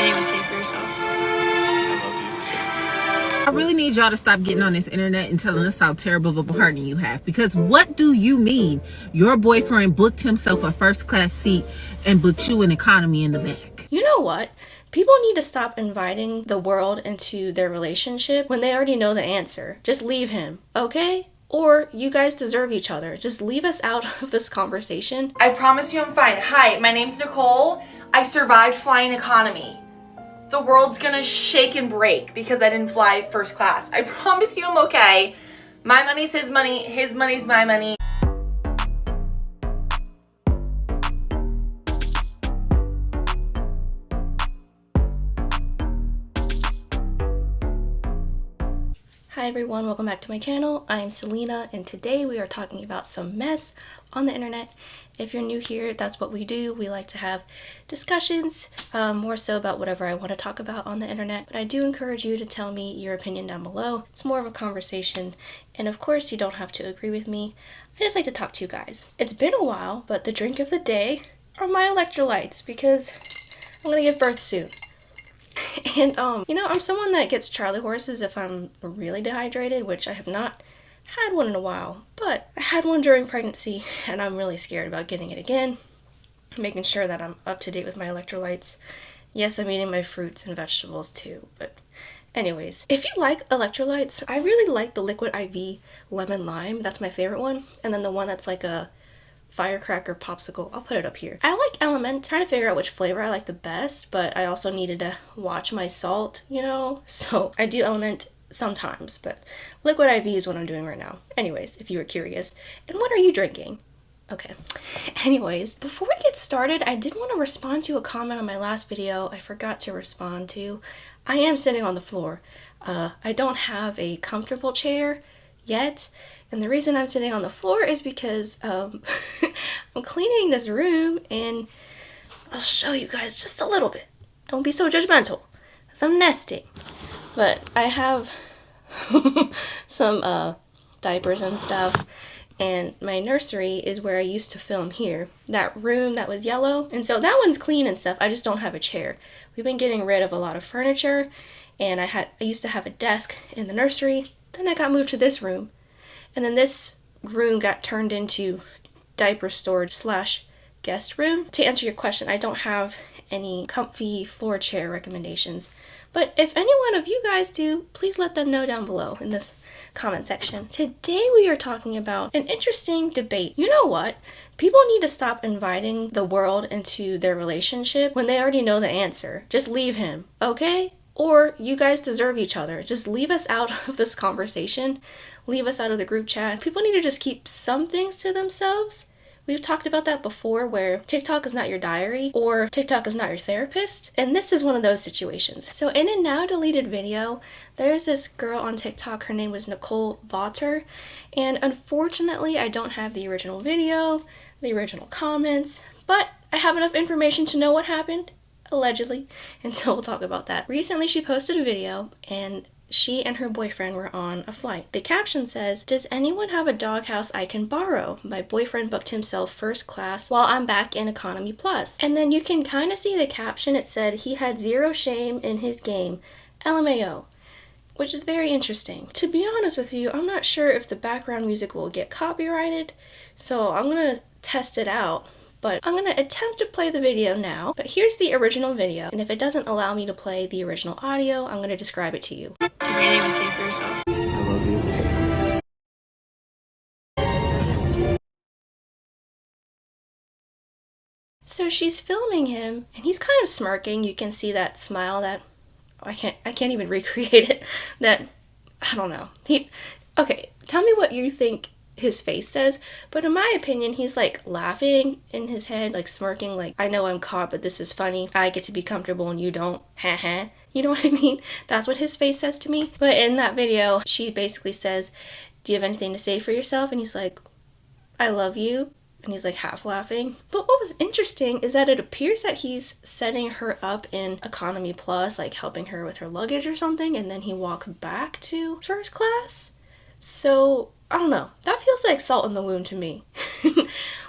anything to say for yourself. I love you. I really need y'all to stop getting on this internet and telling us how terrible of a party you have. Because what do you mean your boyfriend booked himself a first class seat and booked you an economy in the back? You know what? People need to stop inviting the world into their relationship when they already know the answer. Just leave him, okay? Or you guys deserve each other. Just leave us out of this conversation. I promise you I'm fine. Hi, my name's Nicole. I survived flying economy. The world's gonna shake and break because I didn't fly first class. I promise you I'm okay. My money's his money, his money's my money. Hi everyone, welcome back to my channel. I am Selena and today we are talking about some mess on the internet. If you're new here, that's what we do. We like to have discussions, more so about whatever I want to talk about on the internet. But I do encourage you to tell me your opinion down below. It's more of a conversation. And of course, you don't have to agree with me. I just like to talk to you guys. It's been a while, but the drink of the day are my electrolytes because I'm going to give birth soon. And, you know, I'm someone that gets Charlie horses if I'm really dehydrated, which I have not had one in a while, but I had one during pregnancy and I'm really scared about getting it again, making sure that I'm up to date with my electrolytes. Yes, I'm eating my fruits and vegetables too, but anyways, if you like electrolytes, I really like the Liquid IV Lemon Lime. That's my favorite one. And then the one that's like a firecracker popsicle, I'll put it up here. I like Element, trying to figure out which flavor I like the best, but I also needed to watch my salt, you know, so I do Element sometimes, but Liquid IV is what I'm doing right now. Anyways, if you were curious. And what are you drinking? Okay. Anyways, before we get started, I did want to respond to a comment on my last video I forgot to respond to. I am sitting on the floor. I don't have a comfortable chair yet, and the reason I'm sitting on the floor is because I'm cleaning this room, and I'll show you guys just a little bit. Don't be so judgmental, because I'm nesting. But I have some diapers and stuff, and my nursery is where I used to film here. That room that was yellow, and so that one's clean and stuff. I just don't have a chair. We've been getting rid of a lot of furniture, and I used to have a desk in the nursery. Then I got moved to this room, and then this room got turned into diaper storage / guest room. To answer your question, I don't have any comfy floor chair recommendations, but if any one of you guys do, please let them know down below in this comment section. Today we are talking about an interesting debate. You know what? People need to stop inviting the world into their relationship when they already know the answer. Just leave him, okay? Or you guys deserve each other. Just leave us out of this conversation. Leave us out of the group chat. People need to just keep some things to themselves. We've talked about that before, where TikTok is not your diary or TikTok is not your therapist. And this is one of those situations. So in a now deleted video, there's this girl on TikTok. Her name was Nicole Vaughter. And unfortunately, I don't have the original video, the original comments, but I have enough information to know what happened. Allegedly, and so we'll talk about that. Recently she posted a video and she and her boyfriend were on a flight. The caption says, "Does anyone have a doghouse I can borrow? My boyfriend booked himself first class while I'm back in economy plus." And then you can kind of see the caption. It said he had zero shame in his game, LMAO, which is very interesting. To be honest with you, I'm not sure if the background music will get copyrighted, so I'm gonna test it out. But I'm going to attempt to play the video now. But here's the original video. And if it doesn't allow me to play the original audio, I'm going to describe it to you. Do you have anything to say for yourself? I love you. So she's filming him, and he's kind of smirking. You can see that smile that I can't even recreate it. That, I don't know. Okay, tell me what you think his face says, but in my opinion, he's like laughing in his head, like smirking, like, I know I'm caught, but this is funny. I get to be comfortable and you don't. Haha. You know what I mean? That's what his face says to me. But in that video, she basically says, "Do you have anything to say for yourself?" And he's like, "I love you." And he's like half laughing. But what was interesting is that it appears that he's setting her up in economy plus, like helping her with her luggage or something, and then he walks back to first class. So I don't know. That feels like salt in the wound to me.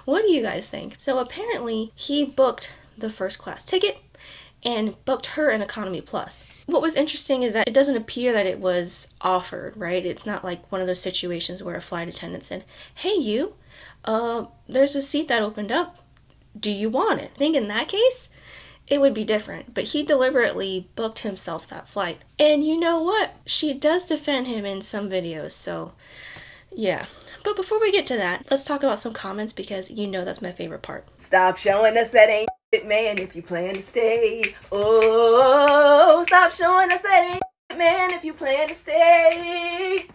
What do you guys think? So apparently he booked the first class ticket and booked her an economy plus. What was interesting is that it doesn't appear that it was offered, right? It's not like one of those situations where a flight attendant said, hey, you, there's a seat that opened up. Do you want it? I think in that case, it would be different. But he deliberately booked himself that flight. And you know what? She does defend him in some videos, so yeah. But before we get to that, let's talk about some comments because you know that's my favorite part. Stop showing us that ain't shit, man, if you plan to stay. Oh, stop showing us that ain't shit, man, if you plan to stay.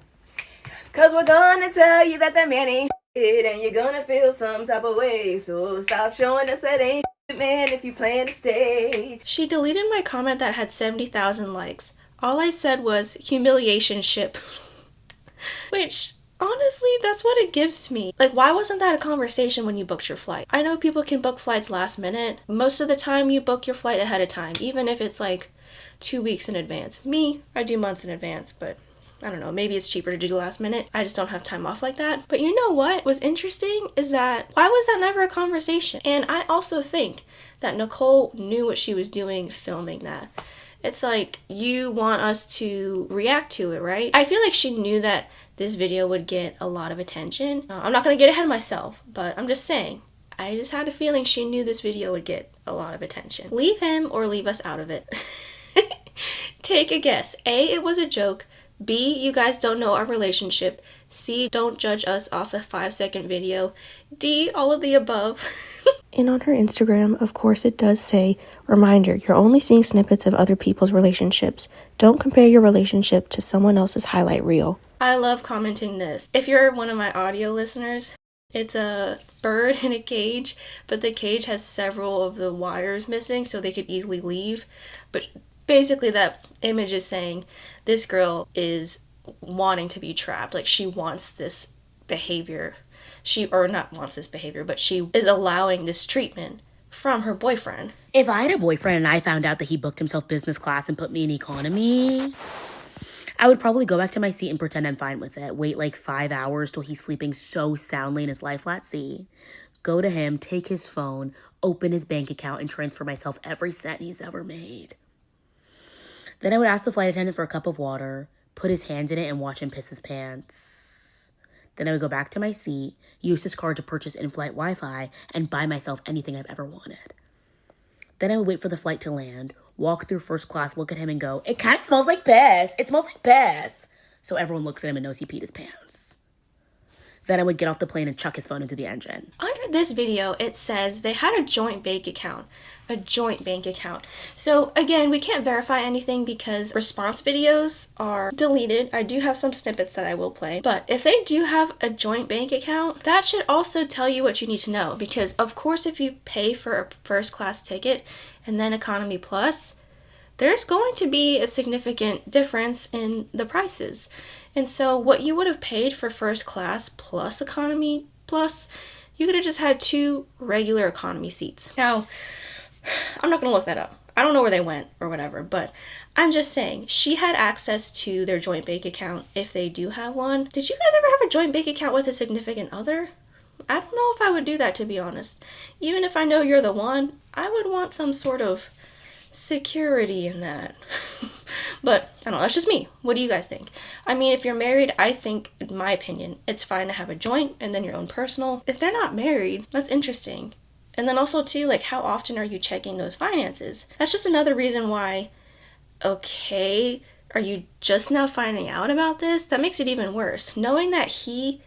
Cause we're gonna tell you that man ain't shit and you're gonna feel some type of way. So stop showing us that ain't shit, man, if you plan to stay. She deleted my comment that had 70,000 likes. All I said was humiliation ship. Which, honestly, that's what it gives me. Like, why wasn't that a conversation when you booked your flight? I know people can book flights last minute. Most of the time you book your flight ahead of time, even if it's like 2 weeks in advance. Me, I do months in advance, but I don't know, maybe it's cheaper to do last minute. I just don't have time off like that. But you know what was interesting is that why was that never a conversation? And I also think that Nicole knew what she was doing filming that. It's like, you want us to react to it, right? I feel like she knew that this video would get a lot of attention. I'm not gonna get ahead of myself, but I'm just saying, I just had a feeling she knew this video would get a lot of attention. Leave him or leave us out of it. Take a guess. A, it was a joke. B, you guys don't know our relationship. C, don't judge us off a 5-second video. D, all of the above. And on her Instagram, of course it does say, reminder, you're only seeing snippets of other people's relationships. Don't compare your relationship to someone else's highlight reel. I love commenting this. If you're one of my audio listeners, it's a bird in a cage, but the cage has several of the wires missing so they could easily leave. But basically that image is saying this girl is wanting to be trapped. Like, she wants this behavior. Or not wants this behavior, but she is allowing this treatment from her boyfriend. If I had a boyfriend and I found out that he booked himself business class and put me in economy, I would probably go back to my seat and pretend I'm fine with it. Wait like 5 hours till he's sleeping so soundly in his lie flat seat. Go to him, take his phone, open his bank account, and transfer myself every cent he's ever made. Then I would ask the flight attendant for a cup of water, put his hands in it, and watch him piss his pants. Then I would go back to my seat, use his card to purchase in-flight Wi-Fi, and buy myself anything I've ever wanted. Then I would wait for the flight to land, walk through first class, look at him and go, it kind of smells like piss. It smells like piss. So everyone looks at him and knows he peed his pants. Then I would get off the plane and chuck his phone into the engine. Under this video, it says they had a joint bank account. A joint bank account. So again, we can't verify anything because response videos are deleted. I do have some snippets that I will play. But if they do have a joint bank account, that should also tell you what you need to know. Because of course, if you pay for a first class ticket and then economy plus, there's going to be a significant difference in the prices. And so what you would have paid for first class plus economy plus, you could have just had 2 regular economy seats. Now, I'm not going to look that up. I don't know where they went or whatever, but I'm just saying she had access to their joint bank account if they do have one. Did you guys ever have a joint bank account with a significant other? I don't know if I would do that, to be honest. Even if I know you're the one, I would want some sort of security in that. But I don't know, that's just me. What do you guys think? I mean, if you're married, I think, in my opinion, it's fine to have a joint and then your own personal. If they're not married, that's interesting. And then also too, like, how often are you checking those finances? That's just another reason why, okay, are you just now finding out about this? That makes it even worse. Knowing that he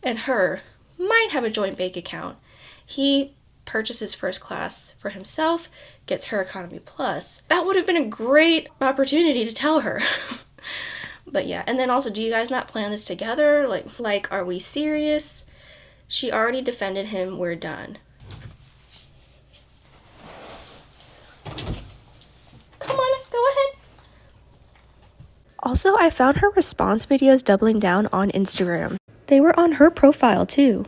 and her might have a joint bank account. He purchases first class for himself, gets her economy plus. That would have been a great opportunity to tell her. But yeah, and then also, do you guys not plan this together? Like, are we serious? She already defended him, we're done. Come on, go ahead. Also, I found her response videos doubling down on Instagram. They were on her profile too.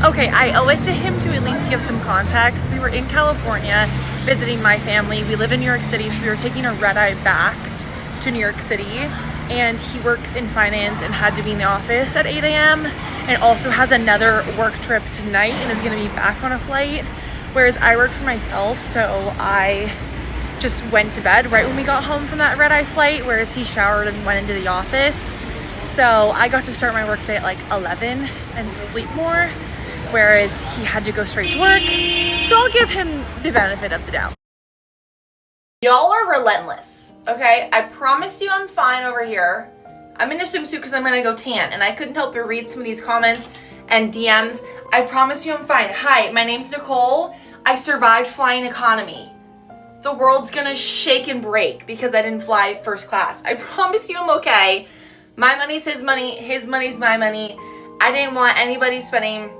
Okay, I owe it to him to at least give some context. We were in California visiting my family. We live in New York City, so we were taking a red-eye back to New York City. And he works in finance and had to be in the office at 8 a.m. and also has another work trip tonight and is gonna be back on a flight. Whereas I work for myself, so I just went to bed right when we got home from that red-eye flight, whereas he showered and went into the office. So I got to start my workday at like 11 and sleep more, whereas he had to go straight to work. So I'll give him the benefit of the doubt. Y'all are relentless, okay? I promise you I'm fine over here. I'm in a swimsuit because I'm gonna go tan, and I couldn't help but read some of these comments and DMs. I promise you I'm fine. Hi, my name's Nicole. I survived flying economy. The world's gonna shake and break because I didn't fly first class. I promise you I'm okay. My money's his money, his money's my money. I didn't want anybody spending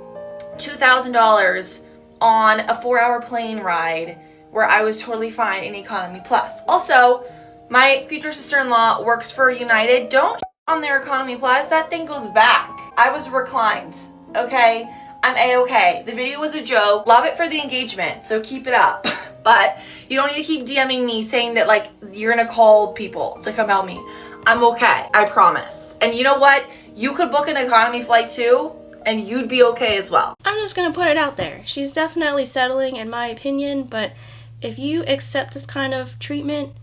$2,000 on a 4-hour plane ride where I was totally fine in economy plus. Also, my future sister-in-law works for United. Don't on their economy plus, that thing goes back. I was reclined, okay? I'm a-okay. The video was a joke. Love it for the engagement, so keep it up. But you don't need to keep DMing me saying that like you're gonna call people to come help me. I'm okay, I promise. And you know what? You could book an economy flight too, and you'd be okay as well. I'm just gonna put it out there. She's definitely settling in my opinion, but if you accept this kind of treatment,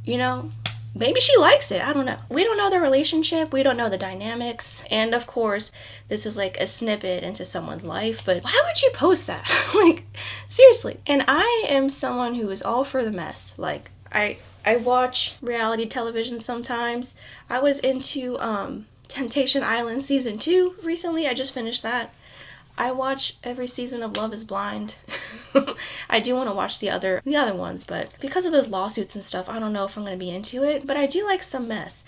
you know, maybe she likes it. I don't know. We don't know the relationship. We don't know the dynamics. And of course, this is like a snippet into someone's life, but why would you post that? Like, seriously. And I am someone who is all for the mess. Like, I watch reality television sometimes. I was into Temptation Island season 2 recently. I just finished that. I watch every season of Love is Blind. I do want to watch the other ones, but because of those lawsuits and stuff, I don't know if I'm going to be into it, but I do like some mess.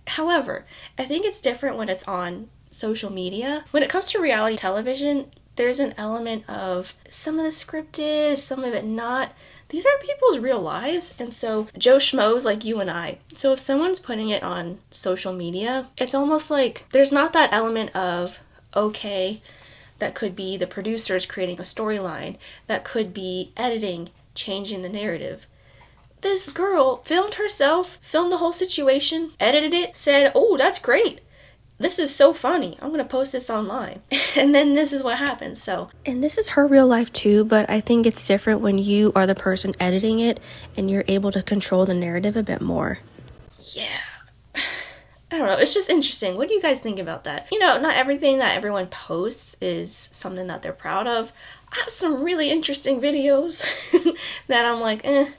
However, I think it's different when it's on social media. When it comes to reality television, there's an element of some of the scripted, some of it not. These are people's real lives, and so Joe Schmoes like you and I. So if someone's putting it on social media, it's almost like there's not that element of, okay, that could be the producers creating a storyline, that could be editing, changing the narrative. This girl filmed herself, filmed the whole situation, edited it, said, oh, that's great. This is so funny. I'm going to post this online. And then this is what happens. So, and this is her real life too, but I think it's different when you are the person editing it and you're able to control the narrative a bit more. Yeah. I don't know. It's just interesting. What do you guys think about that? You know, not everything that everyone posts is something that they're proud of. I have some really interesting videos that I'm like, that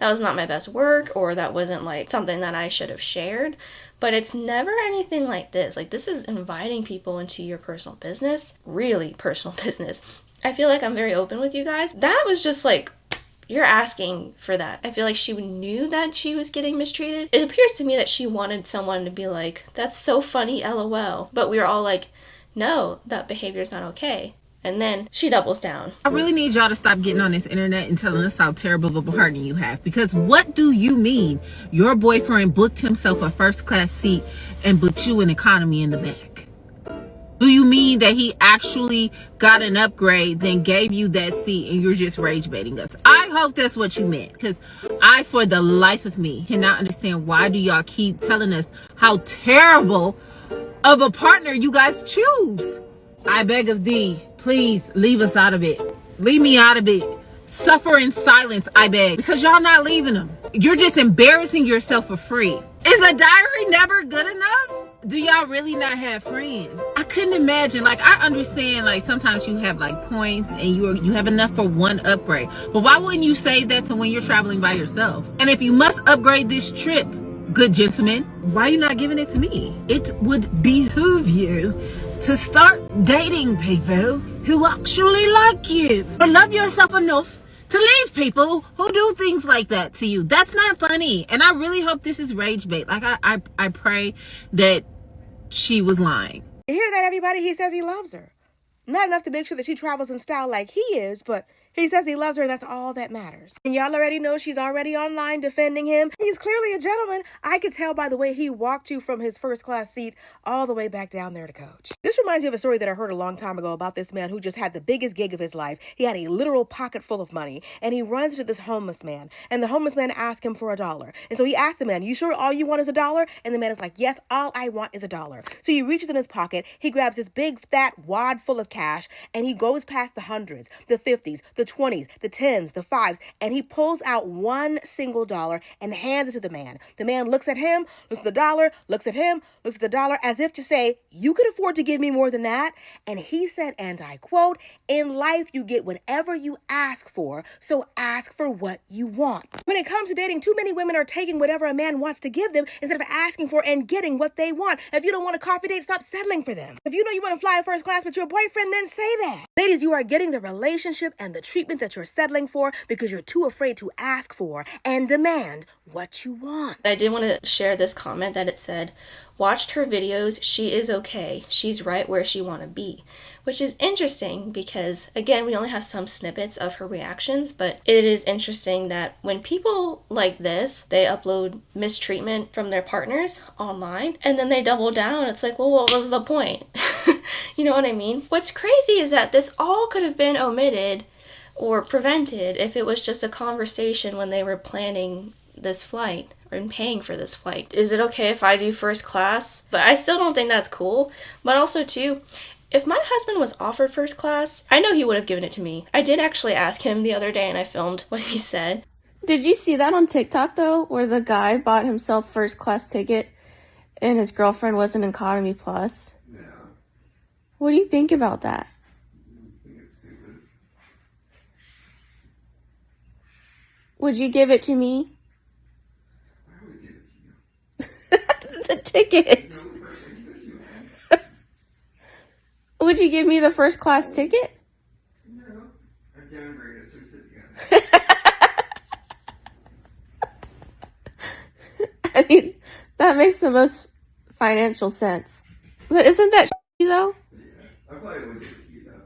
was not my best work, or that wasn't like something that I should have shared. But it's never anything like this. Like, this is inviting people into your personal business, really personal business. I feel like I'm very open with you guys. That was just like, you're asking for that. I feel like she knew that she was getting mistreated. It appears to me that she wanted someone to be like, that's so funny, LOL. But we were all like, no, that behavior is not okay. And then she doubles down. I really need y'all to stop getting on this internet and telling us how terrible of a partner you have. Because what do you mean your boyfriend booked himself a first class seat and booked you an economy in the back? Do you mean that he actually got an upgrade, then gave you that seat, and you're just rage baiting us? I hope that's what you meant, because I, for the life of me, cannot understand why do y'all keep telling us how terrible of a partner you guys choose. I beg of thee, please leave us out of it. Leave me out of it. Suffer in silence, I beg, because y'all not leaving them. You're just embarrassing yourself for free. Is a diary never good enough? Do y'all really not have friends? I couldn't imagine. Like, I understand, like, sometimes you have like points and you have enough for one upgrade, but why wouldn't you save that to when you're traveling by yourself? And if you must upgrade this trip, good gentlemen, why are you not giving it to me? It would behoove you to start dating people who actually like you or love yourself enough to leave people who do things like that to you. That's not funny. And I really hope this is rage bait. Like, I pray that she was lying. You hear that, everybody? He says he loves her. Not enough to make sure that she travels in style like he is, but he says he loves her, and that's all that matters. And y'all already know she's already online defending him. He's clearly a gentleman. I could tell by the way he walked you from his first class seat all the way back down there to coach. This reminds me of a story that I heard a long time ago about this man who just had the biggest gig of his life. He had a literal pocket full of money, and he runs into this homeless man, and the homeless man asked him for $1. And so he asked the man, you sure all you want is $1? And the man is like, yes, all I want is $1. So he reaches in his pocket, he grabs this big fat wad full of cash, and he goes past the hundreds, the 50s, the 20s, the 10s, the 5s, and he pulls out one single dollar and hands it to the man. The man looks at him, looks at the dollar, looks at him, looks at the dollar, as if to say, you could afford to give me more than that. And he said, and I quote, in life you get whatever you ask for, so ask for what you want. When it comes to dating, too many women are taking whatever a man wants to give them instead of asking for and getting what they want. If you don't want a coffee date, stop settling for them. If you know you want to fly first class with your boyfriend, then say that. Ladies, you are getting the relationship and the treatment that you're settling for because you're too afraid to ask for and demand what you want. I did want to share this comment that it said, watched her videos, she is okay. She's right where she want to be. Which is interesting because, again, we only have some snippets of her reactions, but it is interesting that when people like this, they upload mistreatment from their partners online, and then they double down. It's like, well, what was the point? You know what I mean? What's crazy is that this all could have been omitted or prevented if it was just a conversation when they were planning this flight and paying for this flight. Is it okay if I do first class? But I still don't think that's cool. But also too, if my husband was offered first class, I know he would have given it to me. I did actually ask him the other day and I filmed what he said. Did you see that on TikTok though, where the guy bought himself first class ticket and his girlfriend was an economy plus? Yeah. What do you think about that? I think it's stupid. Would you give it to me? Why would I give it to you? The ticket. Would you give me the first class ticket? No. I can't bring us to sit together. I mean, that makes the most financial sense. But isn't that shitty though? Yeah. I probably would give it to you though.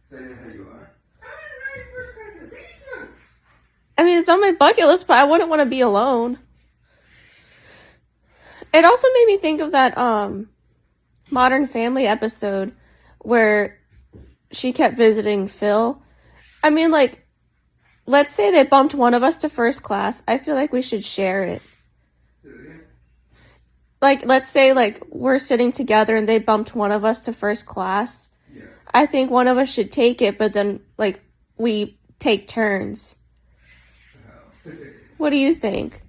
So I know how you are. I'm in the first class in basements. I mean, it's on my bucket list, but I wouldn't want to be alone. It also made me think of that Modern Family episode where she kept visiting Phil. I mean, like, let's say they bumped one of us to first class. I feel like we should share it. Like, let's say, like, we're sitting together and they bumped one of us to first class. Yeah. I think one of us should take it, but then, like, we take turns. What do you think?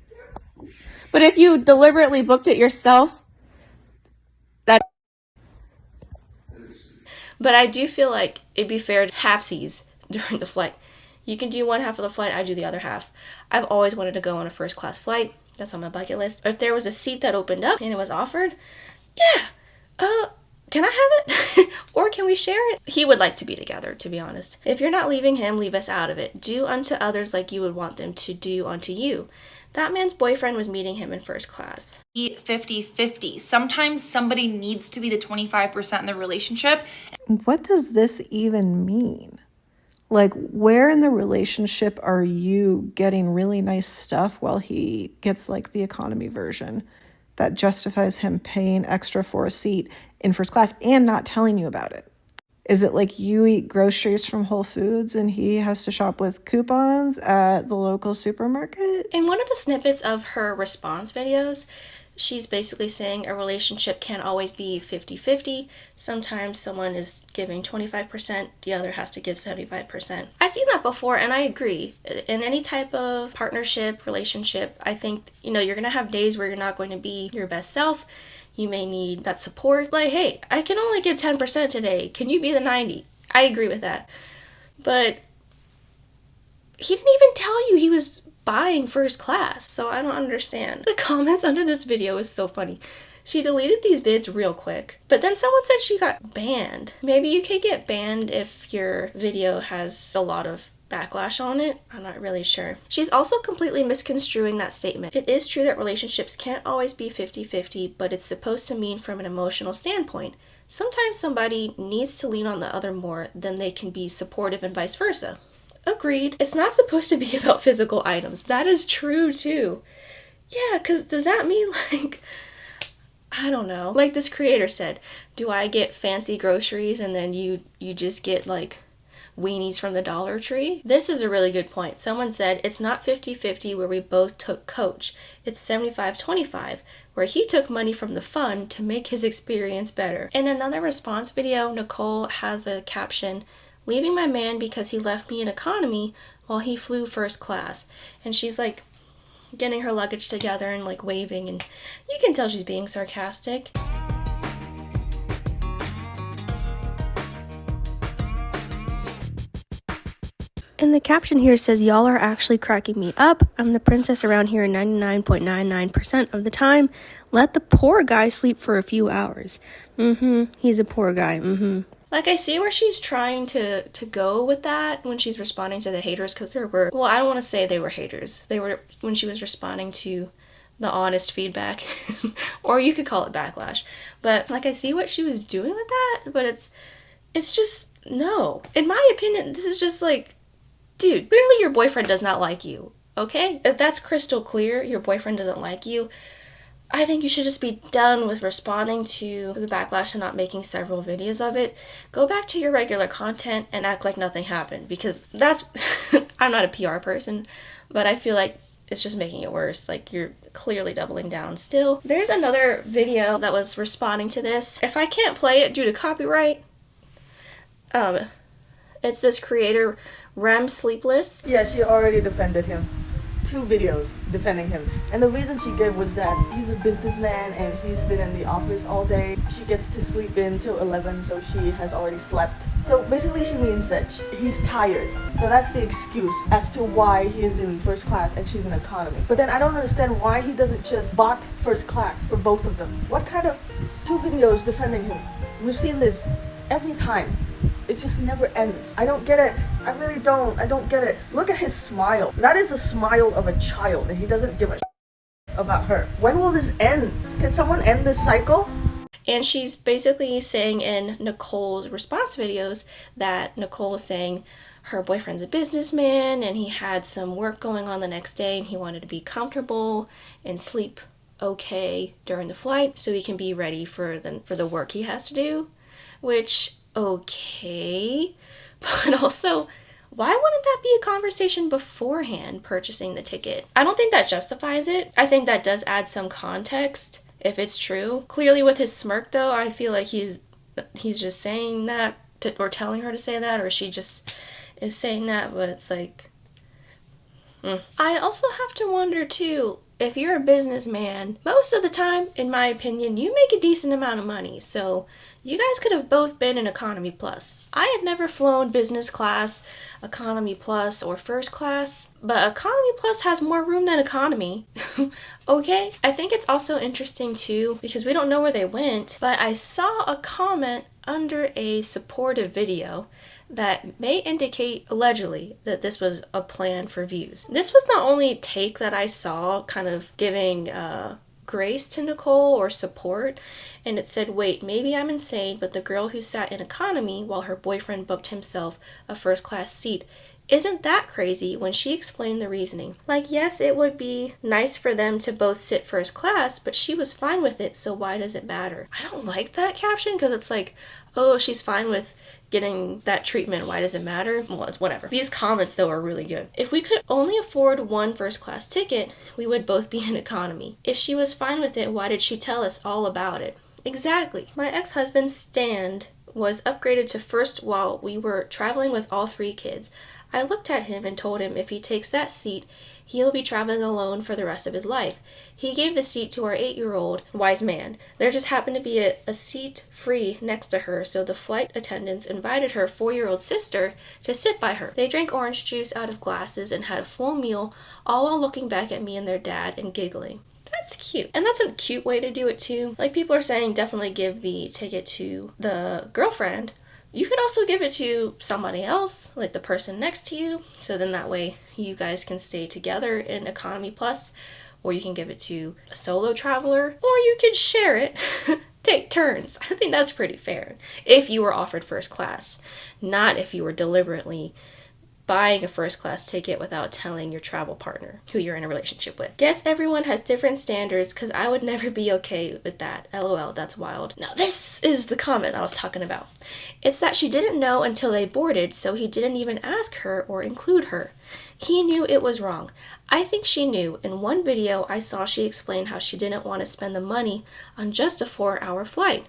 But if you deliberately booked it yourself, that... But I do feel like it'd be fair to halfsies during the flight. You can do one half of the flight, I do the other half. I've always wanted to go on a first class flight. That's on my bucket list. If there was a seat that opened up and it was offered, yeah, can I have it? Or can we share it? He would like to be together, to be honest. If you're not leaving him, leave us out of it. Do unto others like you would want them to do unto you. That man's boyfriend was meeting him in first class. 50-50. Sometimes somebody needs to be the 25% in the relationship. What does this even mean? Like, where in the relationship are you getting really nice stuff while he gets, like, the economy version that justifies him paying extra for a seat in first class and not telling you about it? Is it like you eat groceries from Whole Foods and he has to shop with coupons at the local supermarket? In one of the snippets of her response videos, she's basically saying a relationship can't always be 50-50. Sometimes someone is giving 25%, the other has to give 75%. I've seen that before and I agree. In any type of partnership, relationship, I think, you're going to have days where you're not going to be your best self. You may need that support. Like, hey, I can only give 10% today. Can you be the 90? I agree with that. But he didn't even tell you he was buying first class, so I don't understand. The comments under this video is so funny. She deleted these vids real quick, but then someone said she got banned. Maybe you could get banned if your video has a lot of backlash on it. I'm not really sure. She's also completely misconstruing that statement. It is true that relationships can't always be 50-50, but it's supposed to mean from an emotional standpoint. Sometimes somebody needs to lean on the other more than they can be supportive and vice versa. Agreed. It's not supposed to be about physical items. That is true too. Yeah, because does that mean like, I don't know. Like this creator said, do I get fancy groceries and then you just get like weenies from the Dollar Tree? This is a really good point. Someone said it's not 50-50 where we both took coach. It's 75-25 where he took money from the fund to make his experience better. In another response video, Nicole has a caption, leaving my man because he left me in economy while he flew first class. And she's like getting her luggage together and like waving, and you can tell she's being sarcastic. And the caption here says, "Y'all are actually cracking me up. I'm the princess around here 99.99% of the time. Let the poor guy sleep for a few hours." He's a poor guy. Like, I see where she's trying to go with that when she's responding to the haters, because there were, well, I don't want to say they were haters. They were when she was responding to the honest feedback, or you could call it backlash. But like, I see what she was doing with that, but it's just, no. In my opinion, this is just like, dude, clearly your boyfriend does not like you, okay? If that's crystal clear, your boyfriend doesn't like you, I think you should just be done with responding to the backlash and not making several videos of it. Go back to your regular content and act like nothing happened, because that's, I'm not a PR person, but I feel like it's just making it worse. Like, you're clearly doubling down still. There's another video that was responding to this. If I can't play it due to copyright, it's this creator, Rem Sleepless. Yeah, she already defended him. 2 videos defending him. And the reason she gave was that he's a businessman and he's been in the office all day. She gets to sleep in till 11, so she has already slept. So basically she means that he's tired. So that's the excuse as to why he is in first class and she's in economy. But then I don't understand why he doesn't just bought first class for both of them. What kind of 2 videos defending him? We've seen this every time. It just never ends. I don't get it. I really don't. I don't get it. Look at his smile. That is the smile of a child, and he doesn't give a about her. When will this end? Can someone end this cycle? And she's basically saying in Nicole's response videos that Nicole was saying her boyfriend's a businessman and he had some work going on the next day and he wanted to be comfortable and sleep okay during the flight so he can be ready for the work he has to do, which, okay, but also, why wouldn't that be a conversation beforehand purchasing the ticket? I don't think that justifies it. I think that does add some context if it's true. Clearly with his smirk though, I feel like he's just saying that or telling her to say that, or she just is saying that, but it's like, I also have to wonder too, if you're a businessman, most of the time, in my opinion, you make a decent amount of money, so you guys could have both been in economy plus. I have never flown business class, economy plus, or first class, but economy plus has more room than economy, okay? I think it's also interesting too, because we don't know where they went, but I saw a comment under a supportive video that may indicate, allegedly, that this was a plan for views. This was the only take that I saw kind of giving grace to Nicole or support, and it said, "Wait, maybe I'm insane, but the girl who sat in economy while her boyfriend booked himself a first class seat, isn't that crazy?" when she explained the reasoning. Like, yes, it would be nice for them to both sit first class, but she was fine with it, so why does it matter? I don't like that caption, because it's like, oh, she's fine with getting that treatment, why does it matter? Well, it's whatever. These comments though are really good. If we could only afford one first class ticket, we would both be in economy. If she was fine with it, why did she tell us all about it? Exactly. My ex-husband's stand was upgraded to first while we were traveling with all 3 kids. I looked at him and told him if he takes that seat, he'll be traveling alone for the rest of his life. He gave the seat to our 8-year-old, wise man. There just happened to be a seat free next to her, so the flight attendants invited her 4-year-old sister to sit by her. They drank orange juice out of glasses and had a full meal, all while looking back at me and their dad and giggling. That's cute. And that's a cute way to do it too. Like, people are saying definitely give the ticket to the girlfriend. You could also give it to somebody else, like the person next to you, so then that way you guys can stay together in economy plus, or you can give it to a solo traveler, or you could share it. Take turns. I think that's pretty fair. If you were offered first class, not if you were deliberately buying a first class ticket without telling your travel partner who you're in a relationship with. Guess everyone has different standards, because I would never be okay with that. LOL, that's wild. Now this is the comment I was talking about. It's that she didn't know until they boarded, so he didn't even ask her or include her. He knew it was wrong. I think she knew. In one video I saw she explained how she didn't want to spend the money on just a 4-hour flight.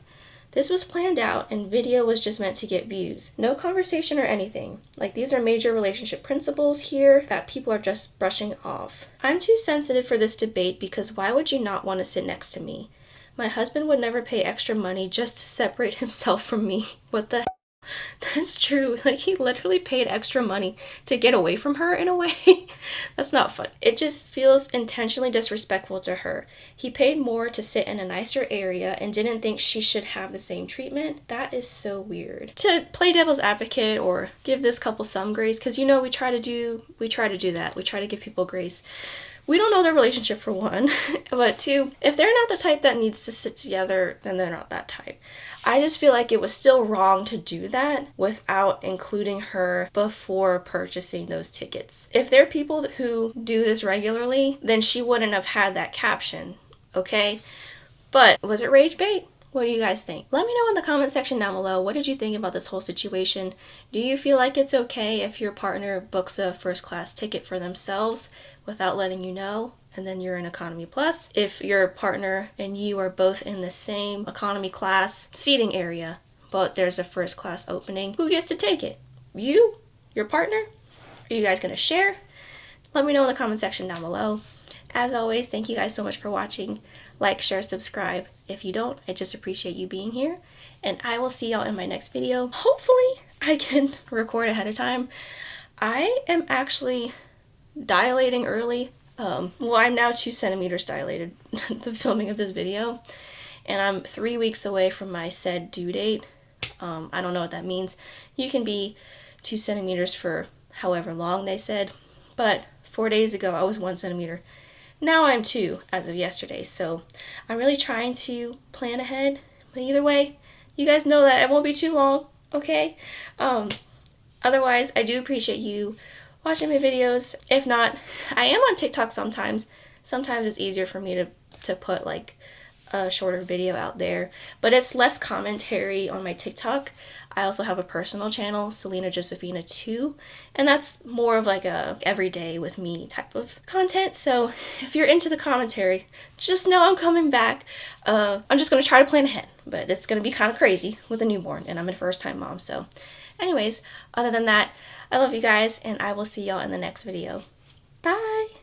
This was planned out and video was just meant to get views. No conversation or anything. Like, these are major relationship principles here that people are just brushing off. I'm too sensitive for this debate because why would you not want to sit next to me? My husband would never pay extra money just to separate himself from me. What the hell? That's true. Like, he literally paid extra money to get away from her in a way. That's not fun. It just feels intentionally disrespectful to her. He paid more to sit in a nicer area and didn't think she should have the same treatment. That is so weird. To play devil's advocate or give this couple some grace, because you know we try to do that. We try to give people grace. We don't know their relationship, for one, but two, if they're not the type that needs to sit together, then they're not that type. I just feel like it was still wrong to do that without including her before purchasing those tickets. If they're people who do this regularly, then she wouldn't have had that caption, okay? But was it rage bait? What do you guys think? Let me know in the comment section down below. What did you think about this whole situation? Do you feel like it's okay if your partner books a first class ticket for themselves without letting you know, and then you're in economy plus? If your partner and you are both in the same economy class seating area, but there's a first class opening, who gets to take it? You? Your partner? Are you guys gonna share? Let me know in the comment section down below. As always, thank you guys so much for watching. Like, share, subscribe. If you don't, I just appreciate you being here. And I will see y'all in my next video. Hopefully, I can record ahead of time. I am actually dilating early. Well, I'm now 2 centimeters dilated, the filming of this video. And I'm 3 weeks away from my said due date. I don't know what that means. You can be 2 centimeters for however long they said. But 4 days ago, I was 1 centimeter. Now I'm 2 as of yesterday, so I'm really trying to plan ahead. But either way, you guys know that it won't be too long, okay? Otherwise, I do appreciate you watching my videos. If not, I am on TikTok sometimes. Sometimes it's easier for me to put like a shorter video out there, but it's less commentary on my TikTok. I also have a personal channel, selenajosephina.business, and that's more of like a everyday with me type of content. So if you're into the commentary, just know I'm coming back. I'm just going to try to plan ahead, but it's going to be kind of crazy with a newborn, and I'm a first-time mom. So anyways, other than that, I love you guys, and I will see y'all in the next video. Bye!